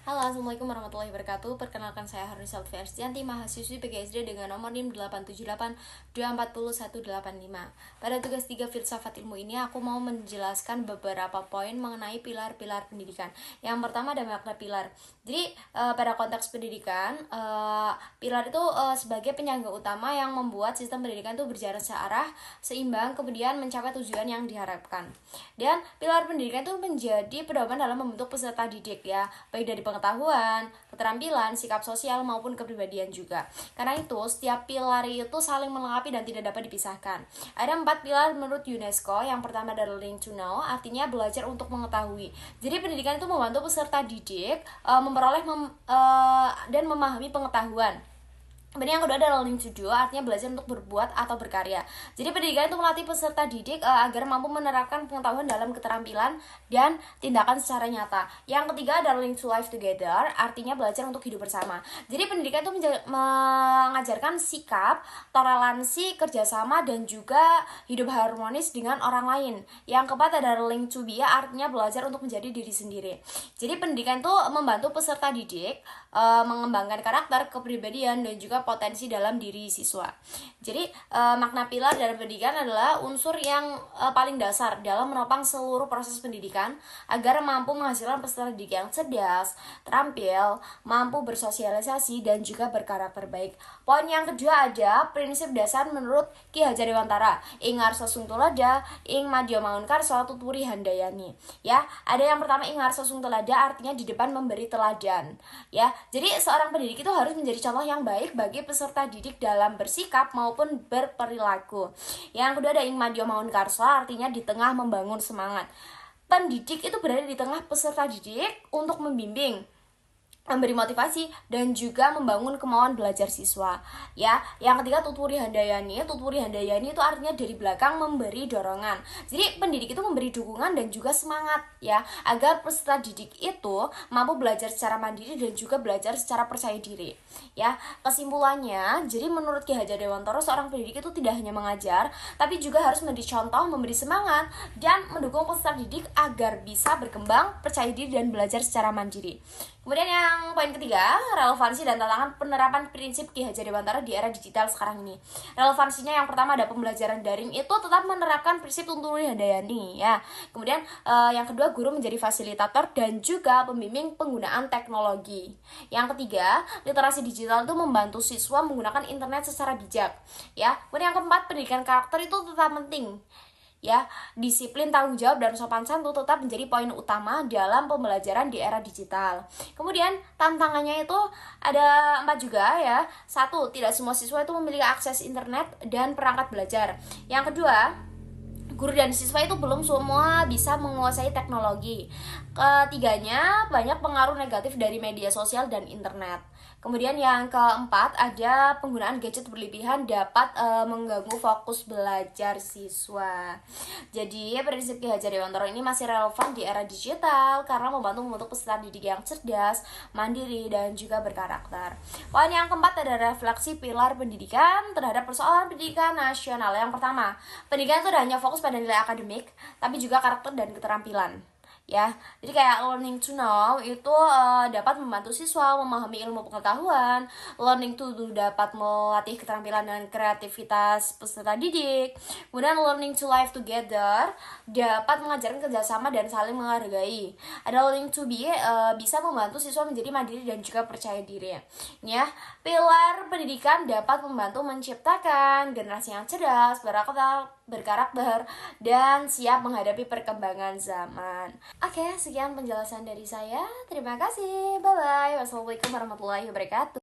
Halo, Assalamualaikum warahmatullahi wabarakatuh. Perkenalkan saya Harunisal Fiarstianti, mahasiswi PGSD dengan nomor NIM 878240185. Pada tugas 3 filsafat ilmu ini, aku mau menjelaskan beberapa poin mengenai pilar-pilar pendidikan. Yang pertama ada makna pilar. Jadi, pada konteks pendidikan, pilar itu sebagai penyangga utama yang membuat sistem pendidikan itu berjalan searah, seimbang, kemudian mencapai tujuan yang diharapkan. Dan pilar pendidikan itu menjadi pedoman dalam membentuk peserta didik ya, baik dari pengetahuan, keterampilan, sikap sosial maupun kepribadian juga. Karena itu, setiap pilar itu saling melengkapi dan tidak dapat dipisahkan. Ada 4 pilar menurut UNESCO. Yang pertama adalah learning to know, artinya belajar untuk mengetahui. Jadi pendidikan itu membantu peserta didik memperoleh dan memahami pengetahuan. Kemudian yang kedua adalah learning to do, artinya belajar untuk berbuat atau berkarya. Jadi pendidikan itu melatih peserta didik agar mampu menerapkan pengetahuan dalam keterampilan dan tindakan secara nyata. Yang ketiga adalah learning to live together, artinya belajar untuk hidup bersama. Jadi pendidikan itu mengajarkan sikap, toleransi, kerjasama, dan juga hidup harmonis dengan orang lain. Yang keempat adalah learning to be, artinya belajar untuk menjadi diri sendiri. Jadi pendidikan itu membantu peserta didik mengembangkan karakter, kepribadian, dan juga potensi dalam diri siswa. Jadi makna pilar dalam pendidikan adalah unsur yang paling dasar dalam menopang seluruh proses pendidikan agar mampu menghasilkan peserta didik yang cerdas, terampil, mampu bersosialisasi, dan juga berkarakter baik. Poin yang kedua ada prinsip dasar menurut Ki Hajar Dewantara, ing ngarsa sung tulada, ing madya mangun karsa tuturi handayani. Ya, ada yang pertama ing ngarsa sung tulada, artinya di depan memberi teladan. Ya, jadi seorang pendidik itu harus menjadi contoh yang baik bagi peserta didik dalam bersikap maupun berperilaku. Yang kedua ada ing madya mangun karsa, artinya di tengah membangun semangat. Pendidik itu berada di tengah peserta didik untuk membimbing, memberi motivasi, dan juga membangun kemauan belajar siswa. Ya, yang ketiga tuturi handayani. Tuturi handayani itu artinya dari belakang memberi dorongan. Jadi pendidik itu memberi dukungan dan juga semangat ya, agar peserta didik itu mampu belajar secara mandiri dan juga belajar secara percaya diri. Ya, kesimpulannya, jadi menurut Ki Hajar Dewantara, seorang pendidik itu tidak hanya mengajar, tapi juga harus menjadi contoh, memberi semangat, dan mendukung peserta didik agar bisa berkembang, percaya diri, dan belajar secara mandiri. Kemudian yang poin ketiga, relevansi dan tantangan penerapan prinsip Ki Hajar Dewantara di era digital sekarang ini. Relevansinya yang pertama ada pembelajaran daring itu tetap menerapkan prinsip tuturi handayani ya. Kemudian yang kedua, guru menjadi fasilitator dan juga pembimbing penggunaan teknologi. Yang ketiga, literasi digital itu membantu siswa menggunakan internet secara bijak ya. Kemudian yang keempat, pendidikan karakter itu tetap penting. Ya, disiplin, tanggung jawab, dan sopan santun tetap menjadi poin utama dalam pembelajaran di era digital. Kemudian tantangannya itu ada 4 juga ya. 1, tidak semua siswa itu memiliki akses internet dan perangkat belajar. Yang kedua, guru dan siswa itu belum semua bisa menguasai teknologi. Ketiganya, banyak pengaruh negatif dari media sosial dan internet. Kemudian yang keempat, ada penggunaan gadget berlebihan dapat mengganggu fokus belajar siswa. Jadi prinsip Ki Hajar Dewantara ini masih relevan di era digital karena membantu peserta didik yang cerdas, mandiri, dan juga berkarakter. Poin yang keempat ada refleksi pilar pendidikan terhadap persoalan pendidikan nasional. Yang pertama, pendidikan itu tidak hanya fokus pada nilai akademik, tapi juga karakter dan keterampilan. Ya, jadi kayak learning to know itu dapat membantu siswa memahami ilmu pengetahuan. Learning to do dapat melatih keterampilan dan kreativitas peserta didik. Kemudian learning to live together dapat mengajarkan kerjasama dan saling menghargai. Ada learning to be bisa membantu siswa menjadi mandiri dan juga percaya diri. Ya, pilar pendidikan dapat membantu menciptakan generasi yang cerdas, berkarakter, dan siap menghadapi perkembangan zaman. Oke, sekian penjelasan dari saya. Terima kasih. Bye-bye. Wassalamualaikum warahmatullahi wabarakatuh.